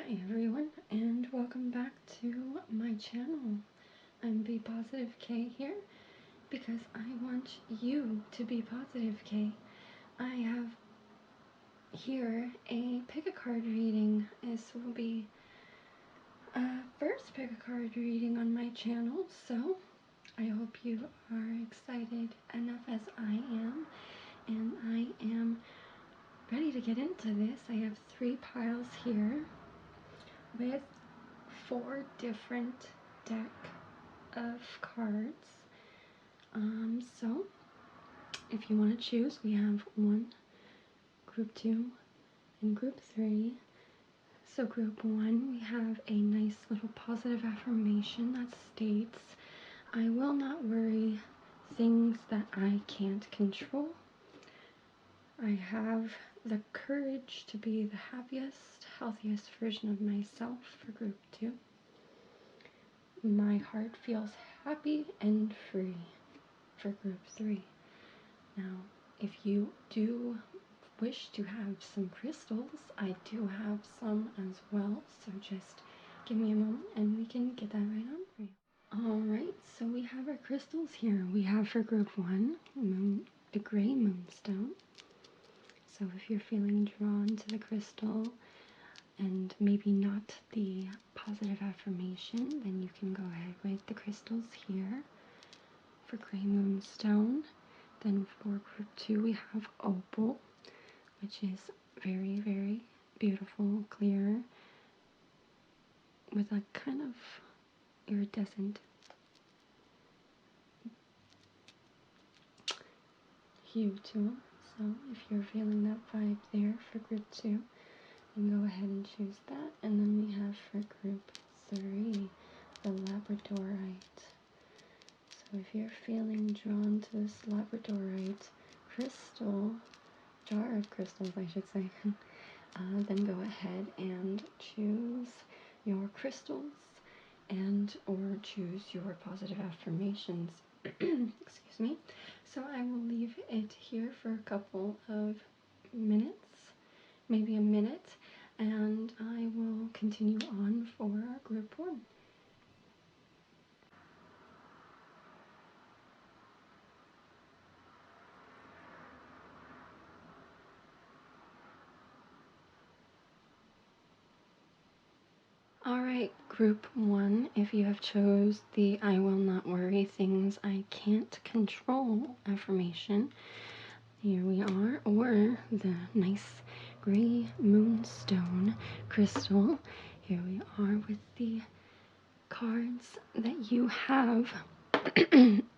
Hi everyone, and welcome back to my channel. I'm Be Positive K here because I want you to be positive, K. I have here a pick a card reading. This will be a first pick a card reading on my channel, so I hope you are excited enough as I am, and I am ready to get into this. I have 3 piles here with 4 different deck of cards. So if you want to choose, we have 1, group 2, and group 3. So group 1, we have a nice little positive affirmation that states, I will not worry things that I can't control. I have the courage to be the happiest, healthiest version of myself for group 2. My heart feels happy and free for group 3. Now, if you do wish to have some crystals, I do have some as well, so just give me a moment and we can get that right on for you. Alright, so we have our crystals here. We have for group 1, the gray moonstone. So if you're feeling drawn to the crystal and maybe not the positive affirmation, then you can go ahead with the crystals here for gray moonstone. Then for group 2 we have opal, which is very, very beautiful, clear, with a kind of iridescent hue to them. So if you're feeling that vibe there for group 2, then go ahead and choose that. And then we have for group 3, the Labradorite. So if you're feeling drawn to this Labradorite crystal, jar of crystals I should say, then go ahead and choose your crystals and or choose your positive affirmations. Excuse me. So I will leave it here for a couple of minutes, maybe a minute, and I will continue on for group 1. Alright, group 1, if you have chose the I will not worry things I can't control affirmation, here we are, or the nice gray moonstone crystal. Here we are with the cards that you have. Excuse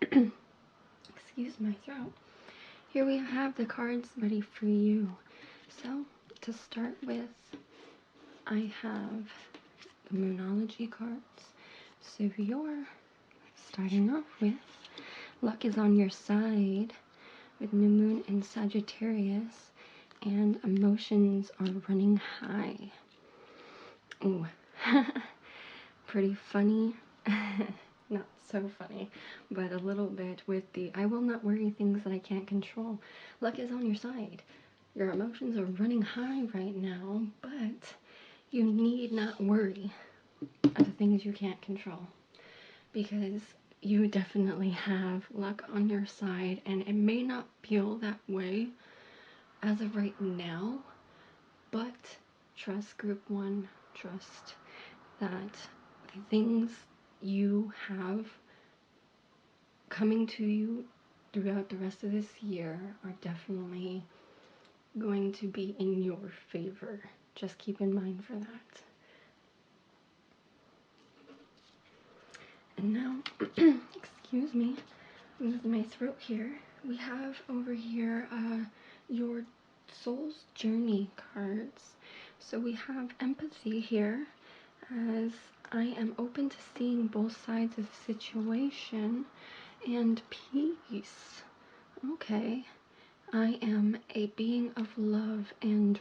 my throat. Here we have the cards ready for you. So to start with, I have the Moonology cards. So if you're starting off with luck is on your side with new moon in Sagittarius and emotions are running high. Ooh, pretty funny. Not so funny, but a little bit with the I will not worry things that I can't control. Luck is on your side. Your emotions are running high right now, but you need not worry of the things you can't control, because you definitely have luck on your side, and it may not feel that way as of right now, but trust group 1, trust that the things you have coming to you throughout the rest of this year are definitely going to be in your favor. Just keep in mind for that. And now, excuse me, with my throat here, we have over here your soul's journey cards. So we have empathy here, as I am open to seeing both sides of the situation, and peace. Okay. I am a being of love and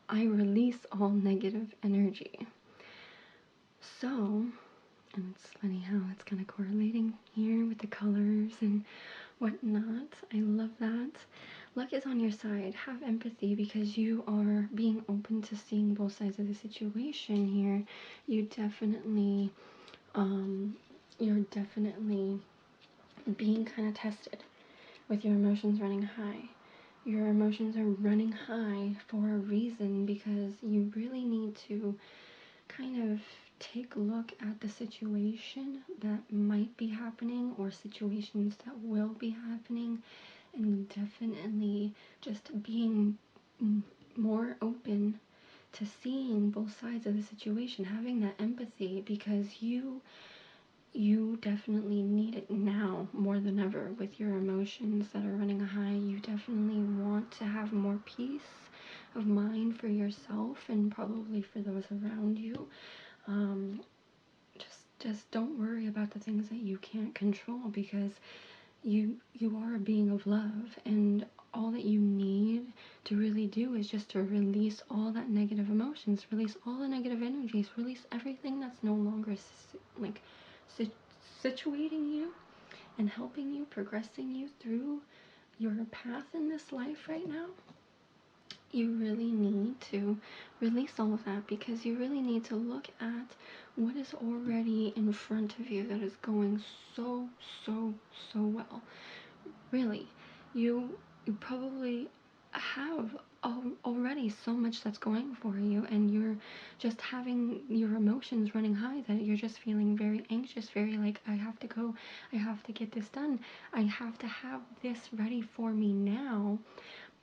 I release all negative energy. So, and it's funny how it's kind of correlating here with the colors and whatnot. I love that. luck is on your side. Have empathy because you are being open to seeing both sides of the situation here. You definitely, you're definitely being kind of tested with your emotions running high. Your emotions are running high for a reason because you really need to kind of take a look at the situation that might be happening or situations that will be happening, and definitely just being more open to seeing both sides of the situation, having that empathy, because you definitely need it now more than ever with your emotions that are running high. You definitely want to have more peace of mind for yourself and probably for those around you. Just don't worry about the things that you can't control, because you are a being of love, and all that you need to really do is just to release all that negative emotions, release all the negative energies, release everything that's no longer like situating you and helping you, progressing you through your path in this life right now. You really need to release all of that, because you really need to look at what is already in front of you that is going so well. Really, you probably have already so much that's going for you, and you're just having your emotions running high that you're just feeling very anxious, very like, I have to go, I have to get this done, I have to have this ready for me now.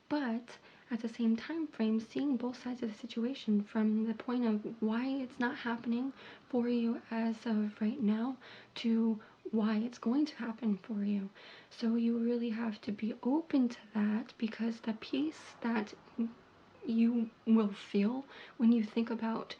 But at the same time frame, seeing both sides of the situation from the point of why it's not happening for you as of right now to why it's going to happen for you. So you really have to be open to that, because the peace that you will feel when you think about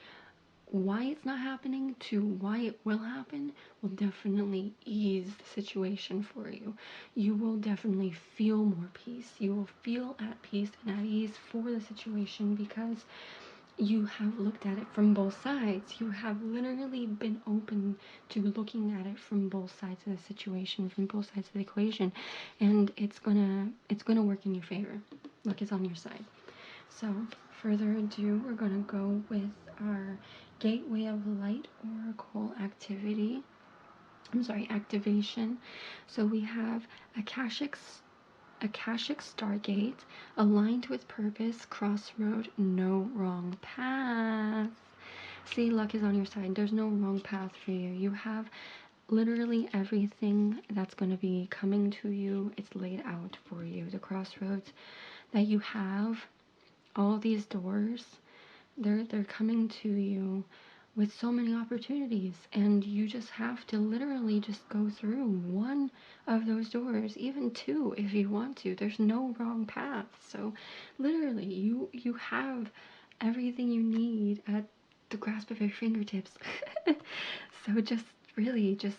why it's not happening to why it will happen will definitely ease the situation for you. You will definitely feel more peace. You will feel at peace and at ease for the situation, because you have looked at it from both sides. You have literally been open to looking at it from both sides of the situation, from both sides of the equation, and it's gonna work in your favor. Luck is on your side. So, further ado, we're gonna go with our Gateway of Light Oracle activation. So we have Akashic Stargate, aligned with purpose, crossroad, no wrong path. See, luck is on your side. There's no wrong path for you. You have literally everything that's going to be coming to you. It's laid out for you. The crossroads that you have, all these doors, they're coming to you with so many opportunities, and you just have to literally just go through one of those doors, even two if you want to. There's no wrong path. So literally you have everything you need at the grasp of your fingertips. So just really just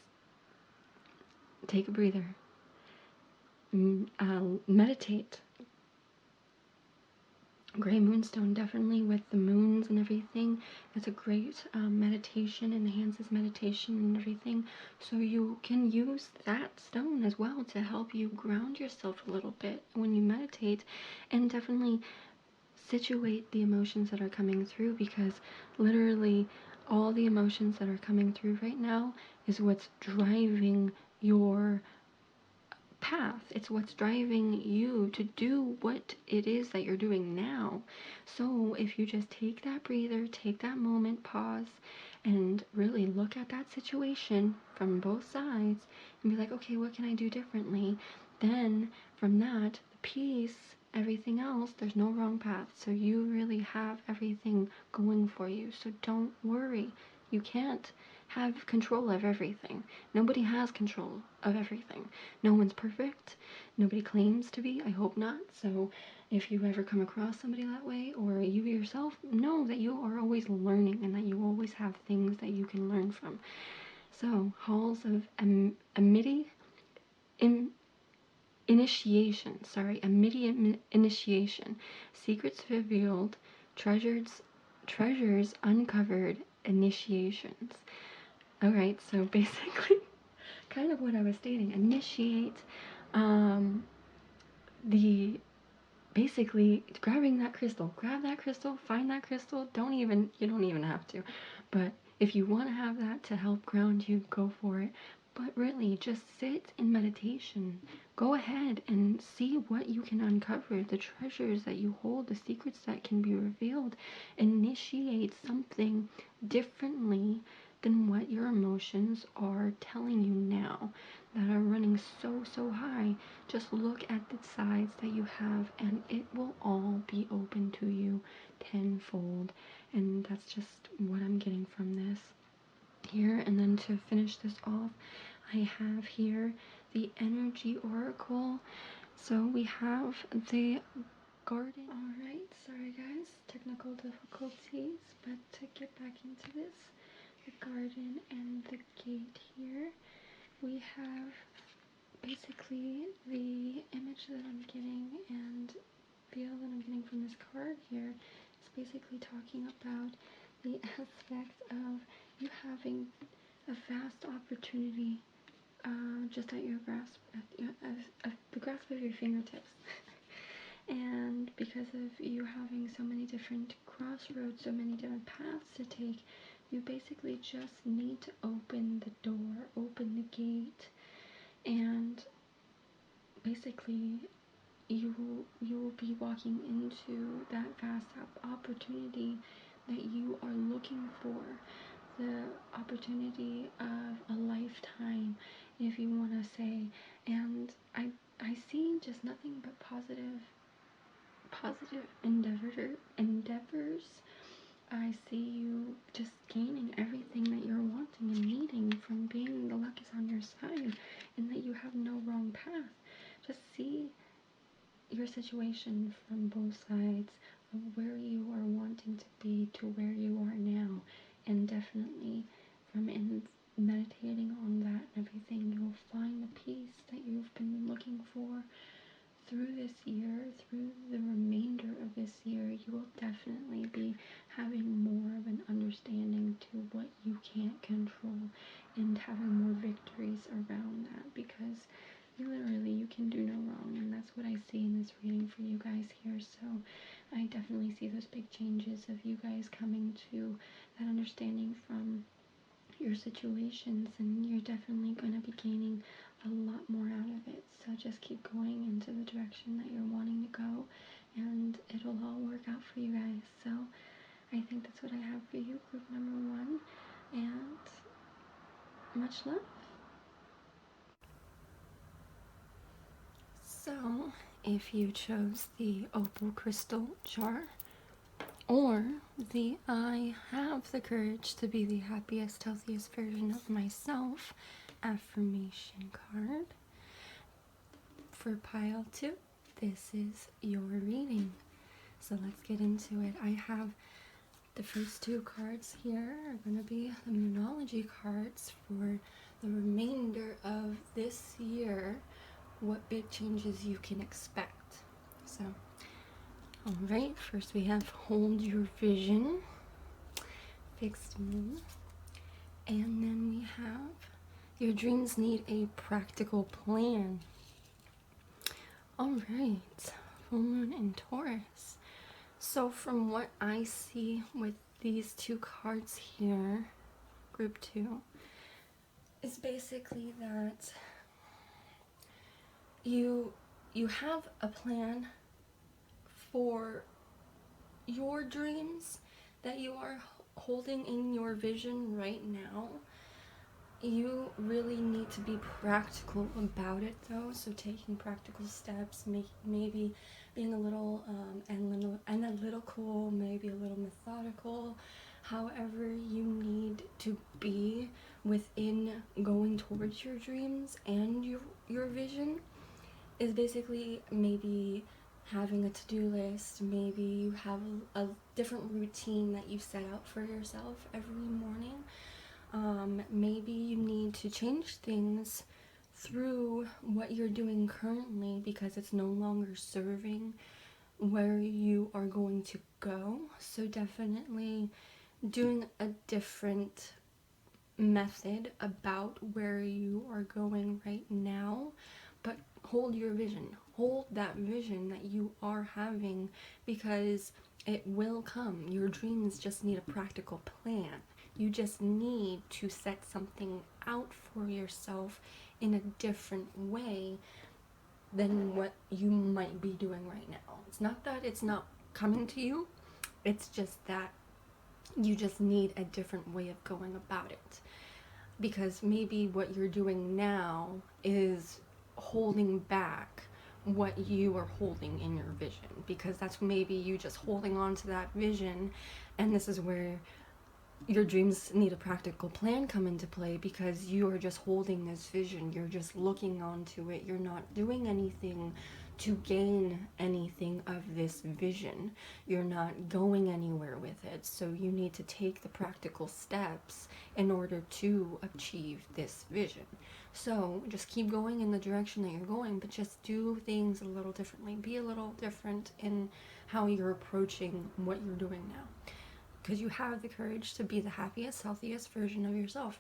take a breather, meditate. Gray Moonstone, definitely with the moons and everything. It's a great meditation, enhances meditation and everything. So you can use that stone as well to help you ground yourself a little bit when you meditate, and definitely situate the emotions that are coming through, because literally all the emotions that are coming through right now is what's driving your path. It's what's driving you to do what it is that you're doing now. So if you just take that breather, take that moment, pause, and really look at that situation from both sides and be like, okay, what can I do differently? Then from that, the peace, everything else, there's no wrong path. So you really have everything going for you. So don't worry. You can't have control of everything. Nobody has control of everything. No one's perfect. Nobody claims to be. I hope not. So if you ever come across somebody that way, or you yourself, know that you are always learning and that you always have things that you can learn from. So, halls of immediate initiation, secrets revealed, treasures uncovered, initiations. Alright, so basically, kind of what I was stating, initiate the basically grabbing that crystal. Grab that crystal, find that crystal. You don't even have to. But if you want to have that to help ground you, go for it. But really, just sit in meditation. Go ahead and see what you can uncover, the treasures that you hold, the secrets that can be revealed. Initiate something differently than what your emotions are telling you now that are running so high. Just look at the sides that you have and it will all be open to you tenfold. And that's just what I'm getting from this here. And then to finish this off, I have here the energy oracle. So we have the garden. Alright, sorry guys, technical difficulties, but to get back into this, the garden and the gate here, we have basically the image that I'm getting and feel that I'm getting from this card here is basically talking about the aspect of you having a vast opportunity just at your grasp, at the grasp of your fingertips. And because of you having so many different crossroads, so many different paths to take, you basically just need to open the door, open the gate, and basically you will be walking into that vast opportunity that you are looking for, the opportunity of a lifetime, if you want to say. And I see just nothing but positive endeavors. I see you just gaining everything that you're wanting and needing from being the luck is on your side, and that you have no wrong path. Just see your situation from both sides of where you are wanting to be to where you are now, and definitely from meditating on that and everything, you'll find the peace that you've been looking for through this year, through the remainder of this year. You will definitely be having more of an understanding to what you can't control and having more victories around that, because literally you can do no wrong, and that's what I see in this reading for you guys here. So I definitely see those big changes of you guys coming to that understanding from your situations, and you're definitely going to be gaining a lot more out of it. So just keep going into the direction that you're wanting to go, and it'll all work out for you guys. So I think that's what I have for you, group number 1, and much love. So if you chose the opal crystal jar, or the I have the courage to be the happiest, healthiest version of myself affirmation card, for pile 2, this is your reading. So let's get into it. I have the first 2 cards here are going to be the Moonology cards for the remainder of this year, what big changes you can expect. So alright, first we have Hold Your Vision, Fixed Moon, and then we have Your Dreams Need a Practical Plan. Alright, Full Moon in Taurus. So from what I see with these 2 cards here, group 2, is basically that you have a plan for your dreams that you are holding in your vision right now. You really need to be practical about it though, so taking practical steps, maybe being a little analytical, maybe a little methodical, however you need to be within going towards your dreams and your vision, is basically maybe having a to-do list. Maybe you have a different routine that you set out for yourself every morning. Maybe you need to change things through what you're doing currently because it's no longer serving where you are going to go. So definitely doing a different method about where you are going right now, but hold your vision, Hold that vision that you are having, because it will come. Your dreams just need a practical plan. You just need to set something out for yourself in a different way than what you might be doing right now. It's not that it's not coming to you, it's just that you just need a different way of going about it. Because maybe what you're doing now is holding back what you are holding in your vision, because that's maybe you just holding on to that vision. And this is where your dreams need a practical plan come into play, because you are just holding this vision, you're just looking onto it, you're not doing anything to gain anything of this vision, you're not going anywhere with it. So you need to take the practical steps in order to achieve this vision. So just keep going in the direction that you're going, but just do things a little differently, be a little different in how you're approaching what you're doing now, because you have the courage to be the happiest, healthiest version of yourself.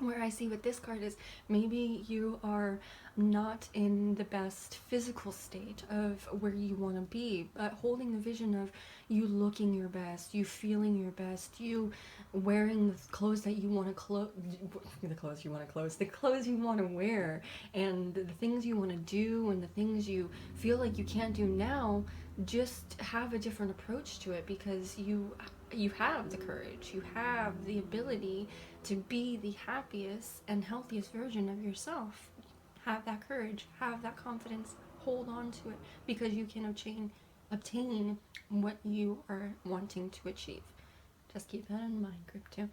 Where I see with this card is maybe you are not in the best physical state of where you want to be, but holding the vision of you looking your best, you feeling your best, you wearing the clothes that you want to the clothes you want to wear, and the things you want to do, and the things you feel like you can't do now. Just have a different approach to it, because you have the courage, you have the ability to be the happiest and healthiest version of yourself. Have that courage, have that confidence, hold on to it, because you can obtain what you are wanting to achieve. Just keep that in mind, group 2.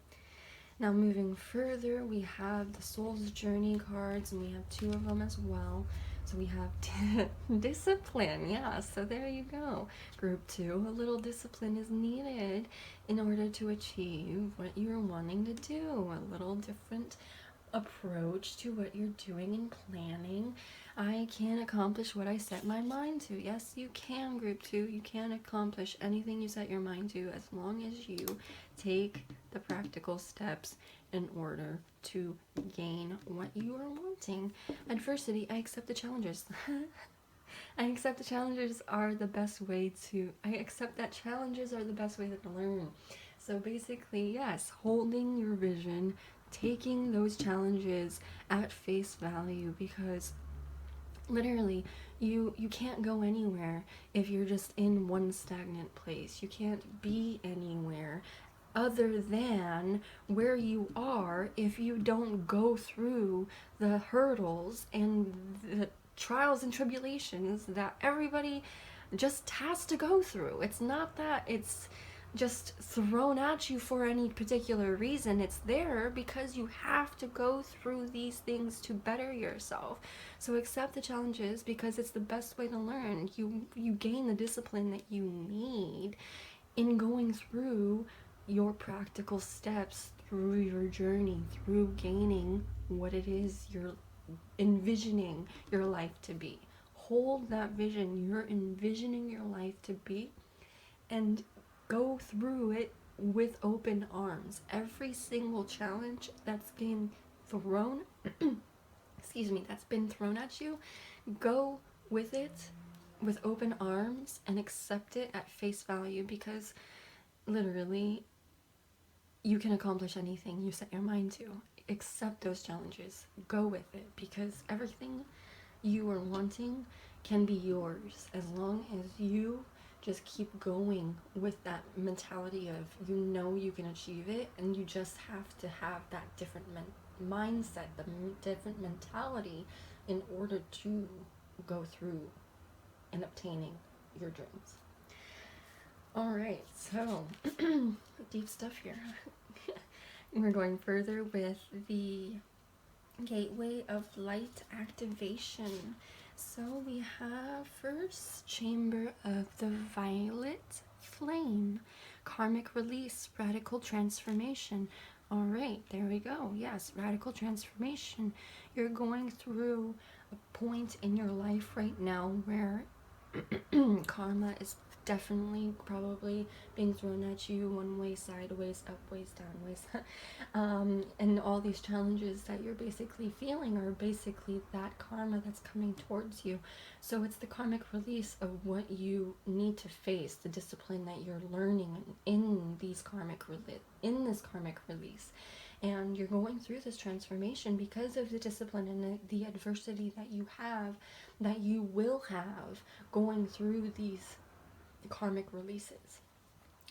Now moving further, we have the Soul's Journey cards, and we have 2 of them as well. So we have discipline, yeah, so there you go. Group 2, a little discipline is needed in order to achieve what you're wanting to do. A little different approach to what you're doing and planning. I can accomplish what I set my mind to. Yes, you can, group 2. You can accomplish anything you set your mind to, as long as you take the practical steps in order to gain what you are wanting. Adversity, I accept the challenges. I accept that challenges are the best way to learn. So basically, yes, holding your vision, taking those challenges at face value, because literally you can't go anywhere if you're just in one stagnant place. You can't be anywhere other than where you are if you don't go through the hurdles and the trials and tribulations that everybody just has to go through. It's not that it's just thrown at you for any particular reason. It's there because you have to go through these things to better yourself. So accept the challenges, because it's the best way to learn. You gain the discipline that you need in going through your practical steps, through your journey, through gaining what it is you're envisioning your life to be. Hold that vision you're envisioning your life to be, and go through it with open arms. Every single challenge that's been thrown that's been thrown at you, go with it with open arms and accept it at face value, because literally you can accomplish anything you set your mind to. Accept those challenges, go with it, because everything you are wanting can be yours, as long as you just keep going with that mentality of you can achieve it, and you just have to have that different mindset, the different mentality, in order to go through and obtaining your dreams. Alright, so deep stuff here. We're going further with the Gateway of Light activation. So we have first Chamber of the Violet Flame, Karmic Release, Radical Transformation. Alright, there we go. Yes, radical transformation. You're going through a point in your life right now where karma is definitely probably being thrown at you one way, sideways, up, ways, down, ways. And all these challenges that you're basically feeling are basically that karma that's coming towards you. So it's the karmic release of what you need to face, the discipline that you're learning in these in this karmic release. And you're going through this transformation because of the discipline and the adversity that you will have going through these karmic releases.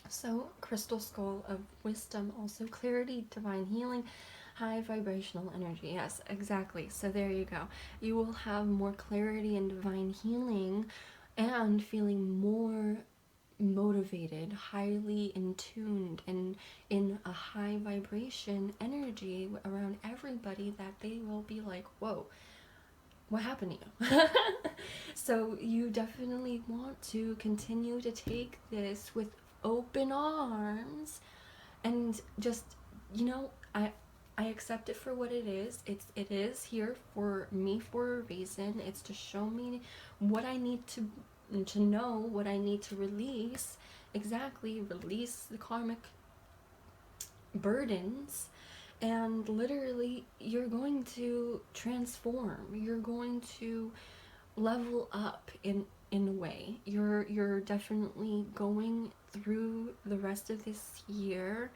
So, crystal skull of wisdom, also clarity, divine healing, high vibrational energy. Yes, exactly. So there you go. You will have more clarity and divine healing and feeling more motivated, highly in tuned, and in a high vibration energy around everybody, that they will be like, whoa, what happened to you? So you definitely want to continue to take this with open arms, and just, you know, I accept it for what it is. It is here for me for a reason. It's to show me what I need to know, what I need to release. Exactly, release the karmic burdens. And literally, you're going to transform. You're going to level up in a way. You're definitely going through the rest of this year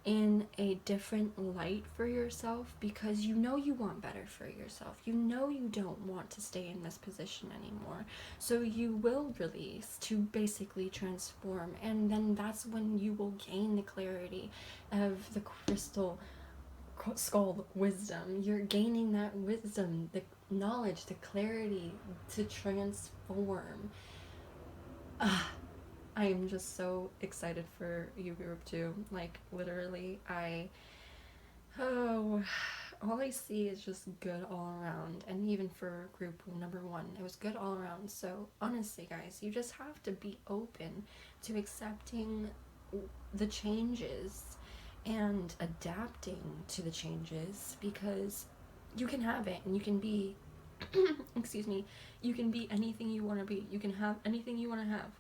in a different light for yourself, because you know you want better for yourself. You know you don't want to stay in this position anymore. So you will release to basically transform, and then that's when you will gain the clarity of the crystal skull wisdom. You're gaining that wisdom, the knowledge, the clarity to transform. I am just so excited for you, group 2. Like, literally, all I see is just good all around. And even for group number 1, it was good all around. So honestly, guys, you just have to be open to accepting the changes and adapting to the changes, because you can have it, and you can be excuse me, you can be anything you want to be. You can have anything you want to have.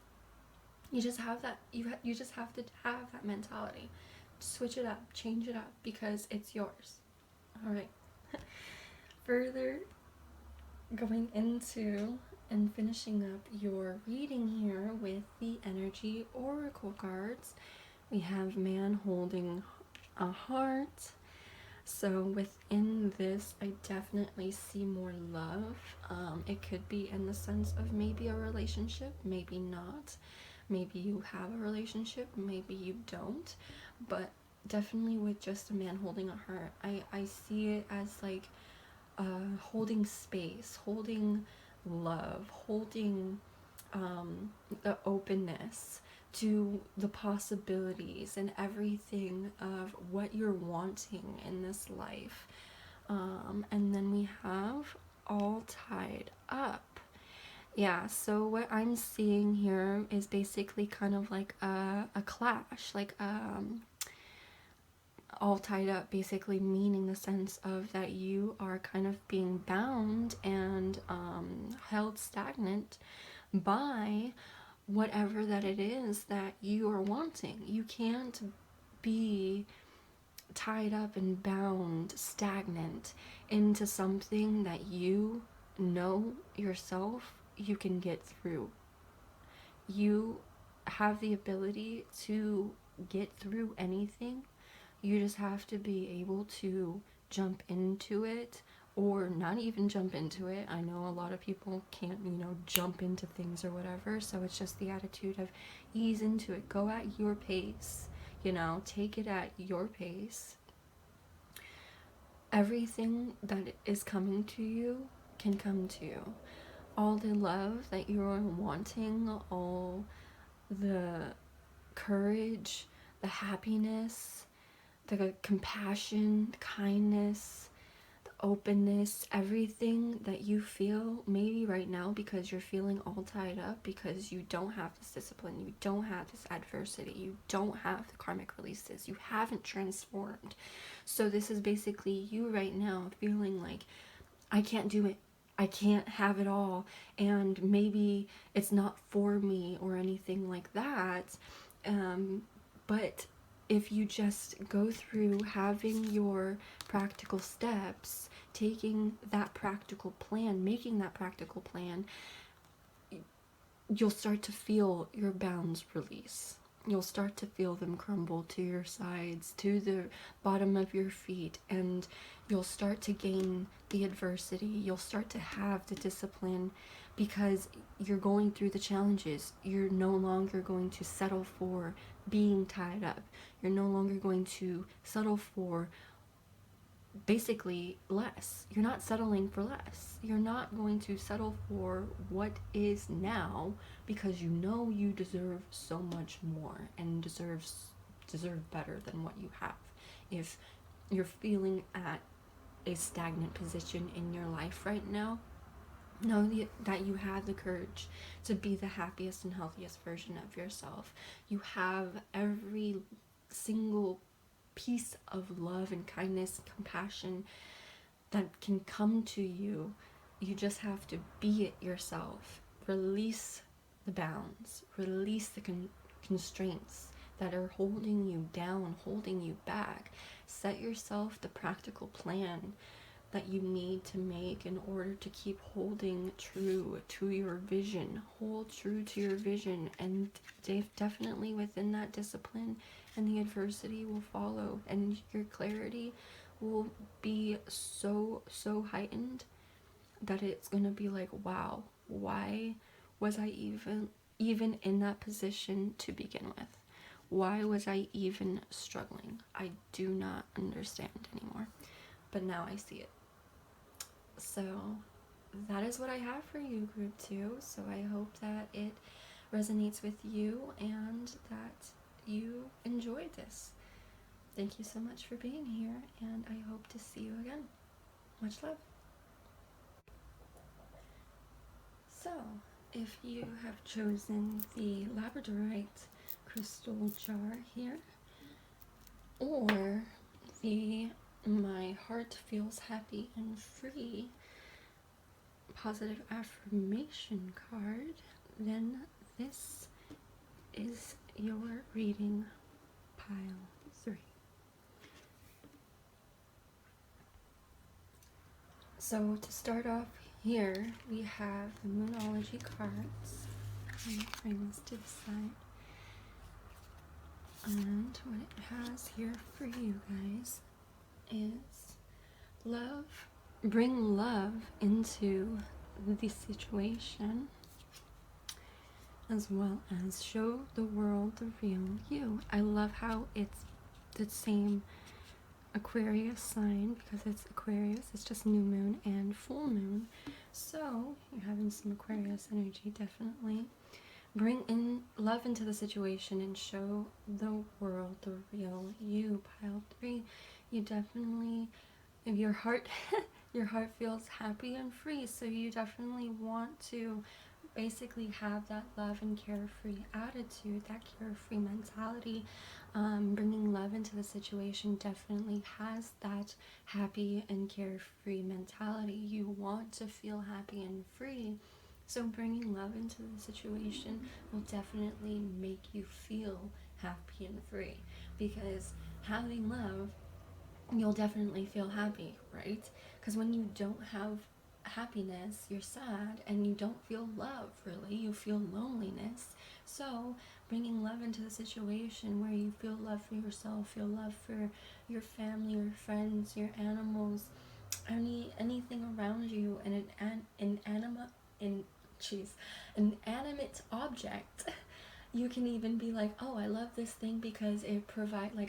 You just have that, you just have to have that mentality. Switch it up, change it up, because it's yours. All right. Further going into and finishing up your reading here with the energy oracle cards, we have man holding a heart. So within this, I definitely see more love. It could be in the sense of maybe a relationship, maybe not. Maybe you have a relationship, maybe you don't. But definitely with just a man holding a heart, I see it as like holding space, holding love, holding the openness to the possibilities and everything of what you're wanting in this life. And then we have all tied up. Yeah, so what I'm seeing here is basically kind of like a clash, like all tied up, basically meaning the sense of that you are kind of being bound and held stagnant by whatever that it is that you are wanting. You can't be tied up and bound, stagnant into something that you know yourself you can get through. You have the ability to get through anything. You just have to be able to jump into it, or not even jump into it. I know a lot of people can't, jump into things or whatever, so it's just the attitude of ease into it. Go at your pace, take it at your pace. Everything that is coming to you can come to you. All the love that you're wanting, all the courage, the happiness, the compassion, the kindness, the openness, everything that you feel maybe right now because you're feeling all tied up, because you don't have this discipline, you don't have this adversity, you don't have the karmic releases, you haven't transformed. So this is basically you right now feeling like, I can't do it. I can't have it all, and maybe it's not for me or anything like that. But if you just go through having your practical steps, taking that practical plan, making that practical plan, you'll start to feel your bounds release. You'll start to feel them crumble to your sides, to the bottom of your feet, and you'll start to gain the adversity. You'll start to have the discipline because you're going through the challenges. You're no longer going to settle for being tied up. You're no longer going to settle for basically less. You're not settling for less. You're not going to settle for what is now because you know you deserve so much more and deserve better than what you have. If you're feeling at a stagnant position in your life right now, know that you have the courage to be the happiest and healthiest version of yourself. You have every single piece of love and kindness and compassion that can come to you. You just have to be it yourself. Release the bounds, release the constraints that are holding you down, holding you back. Set yourself the practical plan that you need to make in order to keep holding true to your vision. Hold true to your vision, and definitely within that discipline and the adversity will follow, and your clarity will be so heightened that it's gonna be like, wow, why was I even in that position to begin with? Why was I even struggling? I do not understand anymore, but now I see it. So that is what I have for you, group 2. So I hope that it resonates with you and that you enjoyed this. Thank you so much for being here, and I hope to see you again. Much love. So, if you have chosen the Labradorite crystal jar here, or the My Heart Feels Happy and Free positive affirmation card, then this is your reading pile 3. So to start off here, we have the Moonology cards. Let me bring this to the side. And what it has here for you guys is love. Bring love into the situation, as well as show the world the real you. I love how it's the same Aquarius sign, because it's Aquarius, it's just new moon and full moon. So you're having some Aquarius energy, definitely. Bring in love into the situation and show the world the real you, pile 3. You definitely, if your heart your heart feels happy and free, so you definitely want to basically have that love and carefree attitude, that carefree mentality. Bringing love into the situation definitely has that happy and carefree mentality. You want to feel happy and free, so bringing love into the situation will definitely make you feel happy and free, because having love, you'll definitely feel happy, right? Because when you don't have happiness, you're sad, and you don't feel love, really. You feel loneliness. So bringing love into the situation where you feel love for yourself, feel love for your family, your friends, your animals, anything around you, and an animate object. You can even be like, oh, I love this thing because it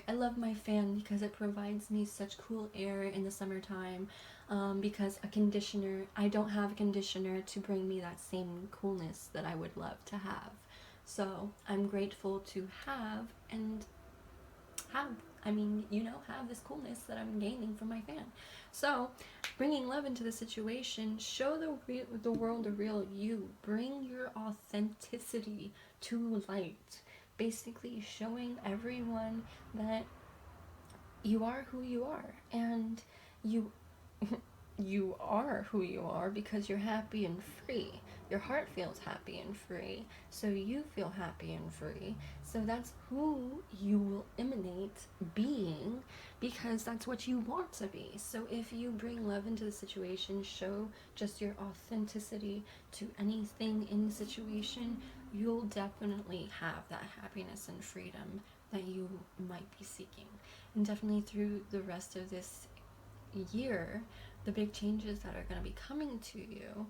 I love my fan because it provides me such cool air in the summertime. Because I don't have a conditioner to bring me that same coolness that I would love to have. So I'm grateful to have this coolness that I'm gaining from my fan. So bringing love into the situation, show the world the real you. Bring your authenticity to light. Basically showing everyone that you are who you are, and you you are who you are because you're happy and free. Your heart feels happy and free, so you feel happy and free. So that's who you will emanate being, because that's what you want to be. So if you bring love into the situation, show just your authenticity to anything in the situation, you'll definitely have that happiness and freedom that you might be seeking. And definitely through the rest of this year, the big changes that are going to be coming to you,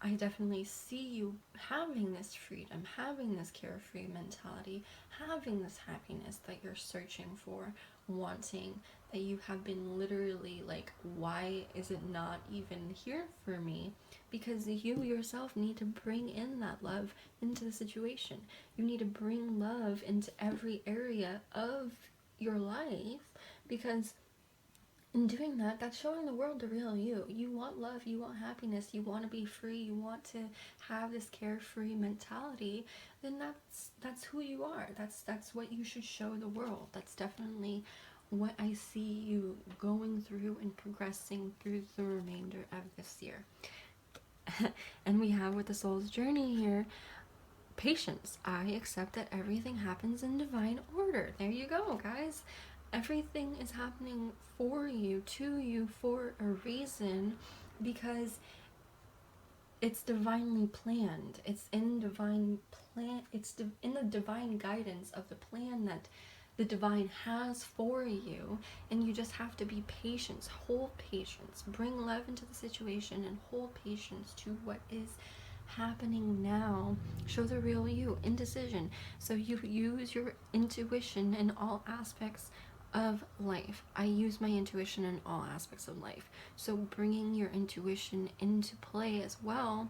I definitely see you having this freedom, having this carefree mentality, having this happiness that you're searching for, wanting, that you have been literally like, why is it not even here for me? Because you yourself need to bring in that love into the situation. You need to bring love into every area of your life, because in doing that, that's showing the world the real you. You want love, you want happiness, you want to be free, you want to have this carefree mentality, then that's who you are. That's what you should show the world. That's definitely what I see you going through and progressing through the remainder of this year. And we have with the soul's journey here, patience. I accept that everything happens in divine order. There you go, guys. Everything is happening for you, to you, for a reason, because it's divinely planned. It's in divine plan. It's in the divine guidance of the plan that the divine has for you, and you just have to be patient. Hold patience. Bring love into the situation and hold patience to what is happening now. Show the real you. Indecision. So you use your intuition in all aspects of life. I use my intuition in all aspects of life. So bringing your intuition into play as well,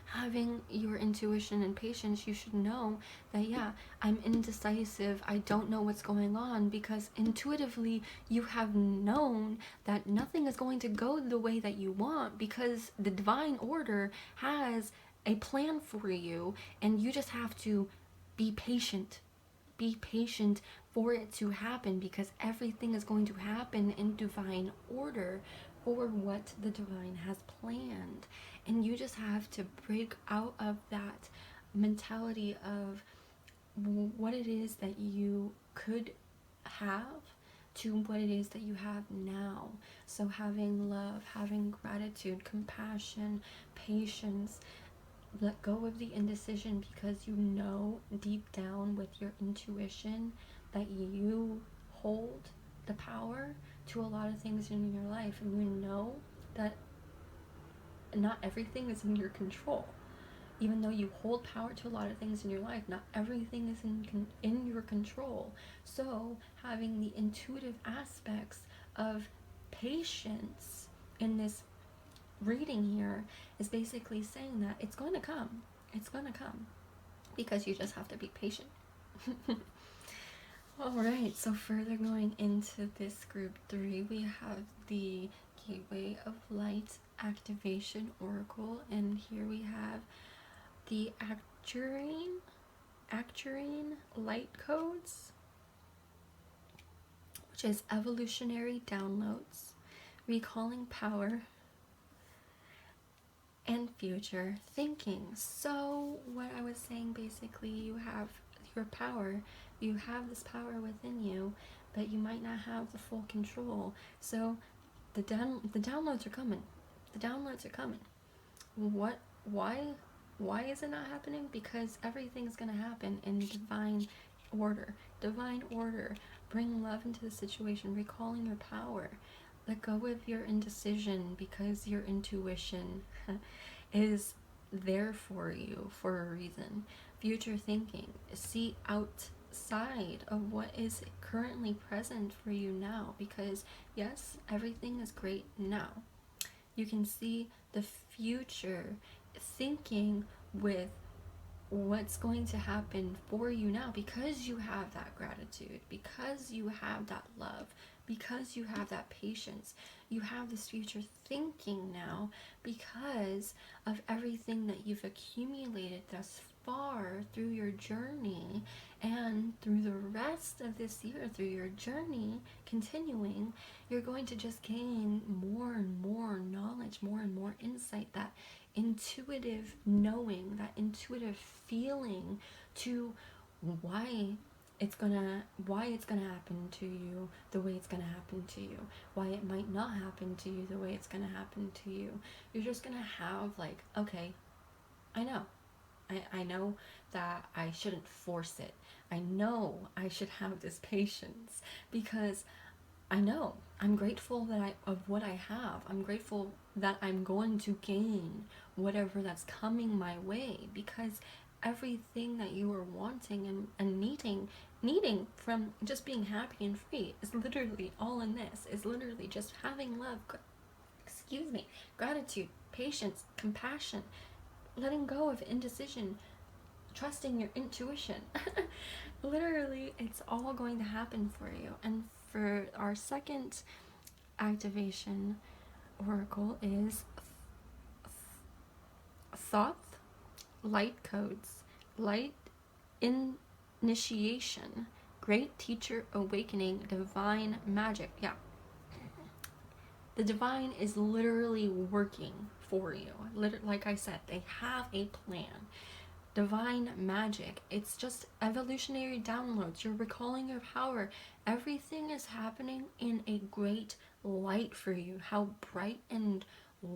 having your intuition and patience, you should know that, yeah, I'm indecisive, I don't know what's going on, because intuitively you have known that nothing is going to go the way that you want, because the divine order has a plan for you, and you just have to be patient. Be patient for it to happen, because everything is going to happen in divine order for what the divine has planned. And you just have to break out of that mentality of what it is that you could have to what it is that you have now. So having love, having gratitude, compassion, patience. Let go of the indecision, because you know deep down with your intuition that you hold the power to a lot of things in your life, and you know that not everything is in your control. Even though you hold power to a lot of things in your life, not everything is in your control. So having the intuitive aspects of patience in this reading here is basically saying that it's going to come. It's going to come, because you just have to be patient. Alright, so further going into this group 3, we have the Gateway of Light Activation Oracle, and here we have the Acturine Light Codes, which is evolutionary downloads, recalling power, and future thinking. So what I was saying, basically, you have your power, you have this power within you, but you might not have the full control. So the downloads are coming. The downloads are coming. Why is it not happening? Because everything's going to happen in divine order. Divine order. Bring love into the situation, recalling your power. Let go of your indecision, because your intuition is there for you for a reason. Future thinking. See outside of what is currently present for you now, because yes, everything is great now. You can see the future, thinking with what's going to happen for you now, because you have that gratitude, because you have that love, because you have that patience. You have this future thinking now because of everything that you've accumulated thus far through your journey, and through the rest of this year, through your journey continuing, you're going to just gain more and more knowledge, more and more insight, that intuitive knowing, that intuitive feeling to why it's gonna happen to you the way it's gonna happen to you, why it might not happen to you the way it's gonna happen to you. You're just gonna have like, okay, I know. I know that I shouldn't force it. I know I should have this patience, because I know I'm grateful that of what I have. I'm grateful that I'm going to gain whatever that's coming my way, because everything that you are wanting and needing from just being happy and free is literally all in this. Is literally just having love, gratitude, patience, compassion, letting go of indecision, trusting your intuition. Literally, it's all going to happen for you. And for our second activation oracle is Thoth, light codes, light initiation, great teacher awakening, divine magic. Yeah. The divine is literally working for you. Like I said, they have a plan. Divine magic. It's just evolutionary downloads. You're recalling your power. Everything is happening in a great light for you. How bright and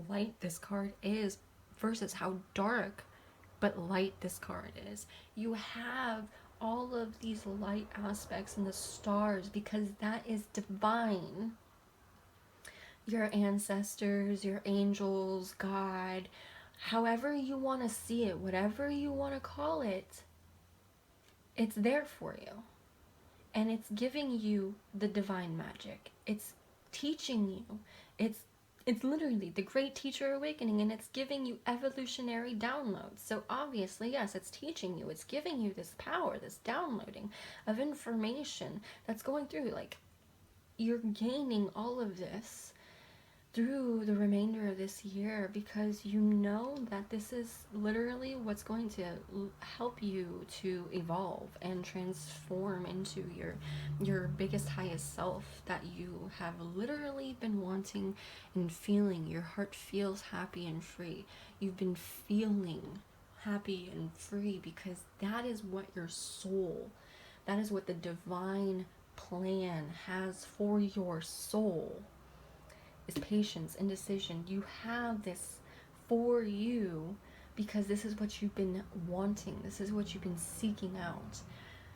light this card is versus how dark but light this card is. You have all of these light aspects in the stars because that is divine. Your ancestors, your angels, God, however you want to see it, whatever you want to call it, it's there for you. And it's giving you the divine magic. It's teaching you. It's literally the great teacher awakening, and it's giving you evolutionary downloads. So obviously, yes, it's teaching you. It's giving you this power, this downloading of information that's going through. Like, you're gaining all of this through the remainder of this year, because you know that this is literally what's going to help you to evolve and transform into your biggest, highest self that you have literally been wanting and feeling. Your heart feels happy and free. You've been feeling happy and free because that is what your soul, that is what the divine plan has for your soul. Is patience, indecision. You have this for you because this is what you've been wanting. This is what you've been seeking out.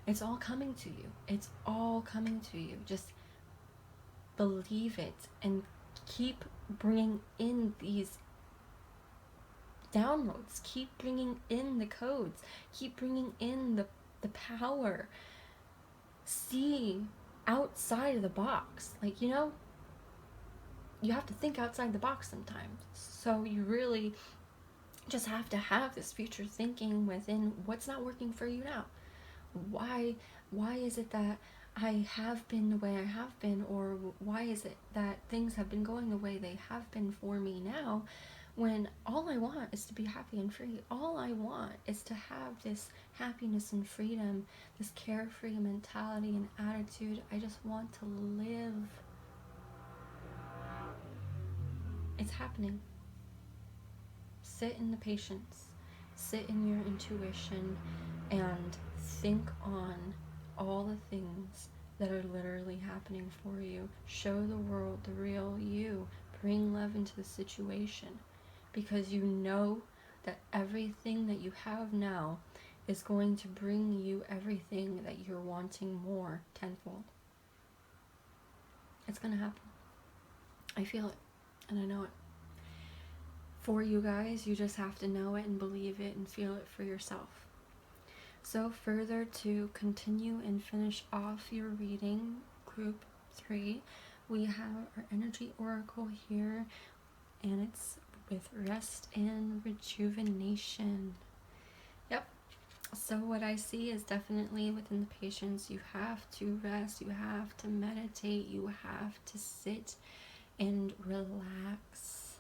It's all coming to you. It's all coming to you. Just believe it and keep bringing in these downloads. Keep bringing in the codes. Keep bringing in the power. See outside of the box. Like, you know, you have to think outside the box sometimes. So you really just have to have this future thinking within what's not working for you now. Why is it that I have been the way I have been, or why is it that things have been going the way they have been for me now, when all I want is to be happy and free. All I want is to have this happiness and freedom, this carefree mentality and attitude. I just want to live. It's happening. Sit in the patience, sit in your intuition, and think on all the things that are literally happening for you. Show the world the real you. Bring love into the situation, because you know that everything that you have now is going to bring you everything that you're wanting more tenfold. It's gonna happen. I feel it. And I know it. For you guys, you just have to know it and believe it and feel it for yourself. So further to continue and finish off your reading, group 3, we have our energy oracle here, and it's with rest and rejuvenation. Yep. So what I see is definitely within the patience, you have to rest, you have to meditate, you have to sit and relax.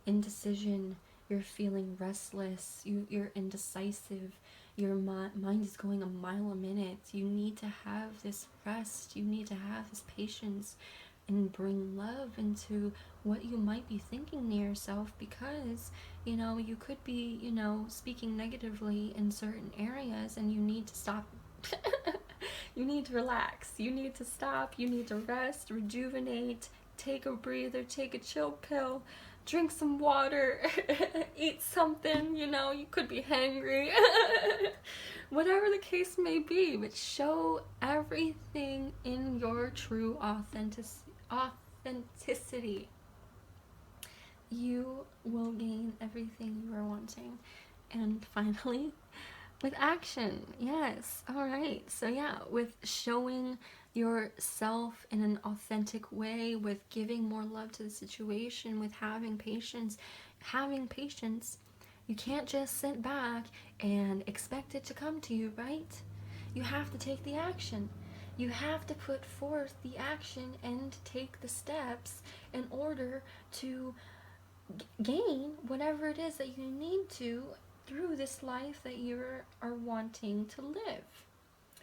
Indecision, you're feeling restless, you're indecisive, your mind is going a mile a minute. You need to have this rest. You need to have this patience and bring love into what you might be thinking to yourself, because you could be speaking negatively in certain areas, and you need to stop. You need to relax, you need to stop, you need to rest, rejuvenate, take a breather, take a chill pill, drink some water, eat something. You could be hangry. Whatever the case may be, but show everything in your true authenticity. You will gain everything you are wanting. And finally, with action. Yes. All right. So yeah, with showing yourself in an authentic way, with giving more love to the situation, with having patience, you can't just sit back and expect it to come to you, right? You have to take the action. You have to put forth the action and take the steps in order to gain whatever it is that you need to through this life that you are wanting to live.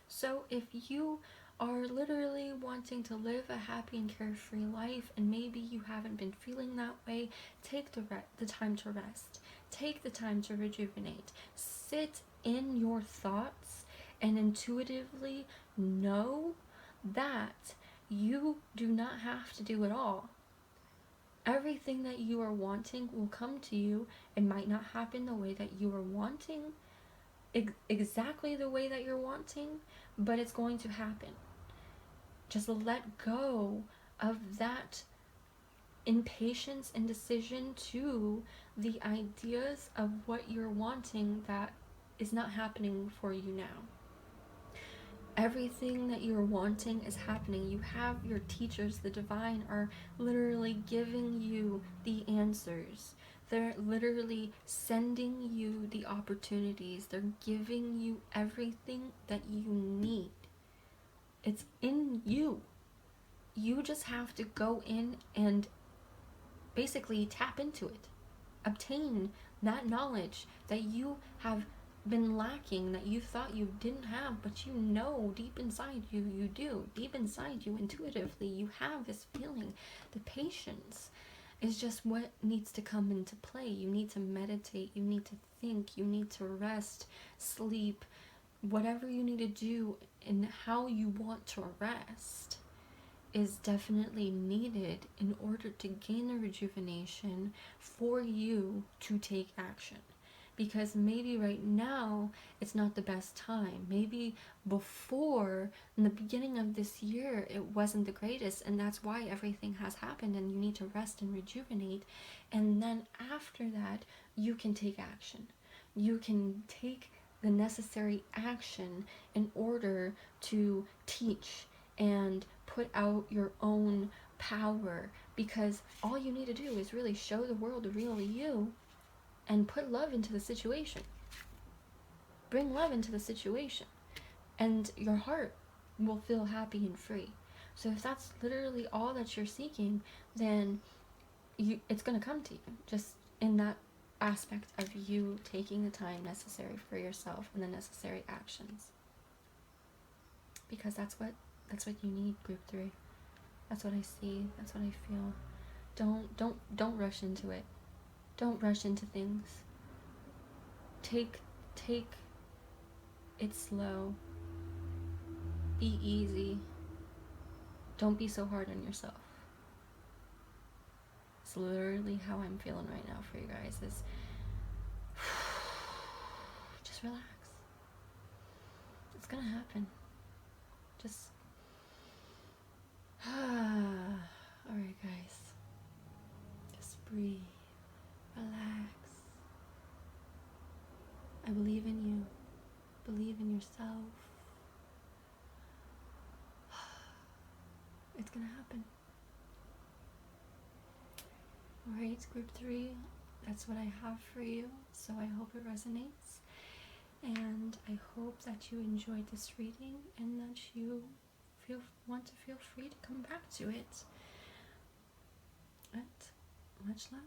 So if you are literally wanting to live a happy and carefree life, and maybe you haven't been feeling that way, take the time to rest. Take the time to rejuvenate. Sit in your thoughts and intuitively know that you do not have to do it all. Everything that you are wanting will come to you. It might not happen the way that you are wanting, exactly the way that you're wanting, but it's going to happen. Just let go of that impatience and decision to the ideas of what you're wanting that is not happening for you now. Everything that you're wanting is happening. You have your teachers, the divine, are literally giving you the answers. They're literally sending you the opportunities. They're giving you everything that you need. It's in you. You just have to go in and basically tap into it. Obtain that knowledge that you have been lacking, that you thought you didn't have, but deep inside you do. Deep inside you, intuitively, you have this feeling. The patience is just what needs to come into play. You need to meditate, you need to think, you need to rest, sleep, whatever you need to do, and how you want to rest is definitely needed in order to gain the rejuvenation for you to take action. Because maybe right now it's not the best time. Maybe before, in the beginning of this year, it wasn't the greatest, and that's why everything has happened, and you need to rest and rejuvenate. And then after that, you can take action. You can take the necessary action in order to teach and put out your own power, because all you need to do is really show the world the real you and put love into the situation. Bring love into the situation, and your heart will feel happy and free. So if that's literally all that you're seeking, then it's going to come to you, just in that aspect of you taking the time necessary for yourself and the necessary actions. Because that's what you need, group 3. That's what I see. That's what I feel. Don't rush into it. Don't rush into things. Take it slow. Be easy. Don't be so hard on yourself. It's literally how I'm feeling right now for you guys. Is just relax. It's gonna happen. Just alright guys. Just breathe. Relax. I believe in you. Believe in yourself. It's gonna happen. Alright, group 3, that's what I have for you. So I hope it resonates. And I hope that you enjoyed this reading and that you want to feel free to come back to it. But much love.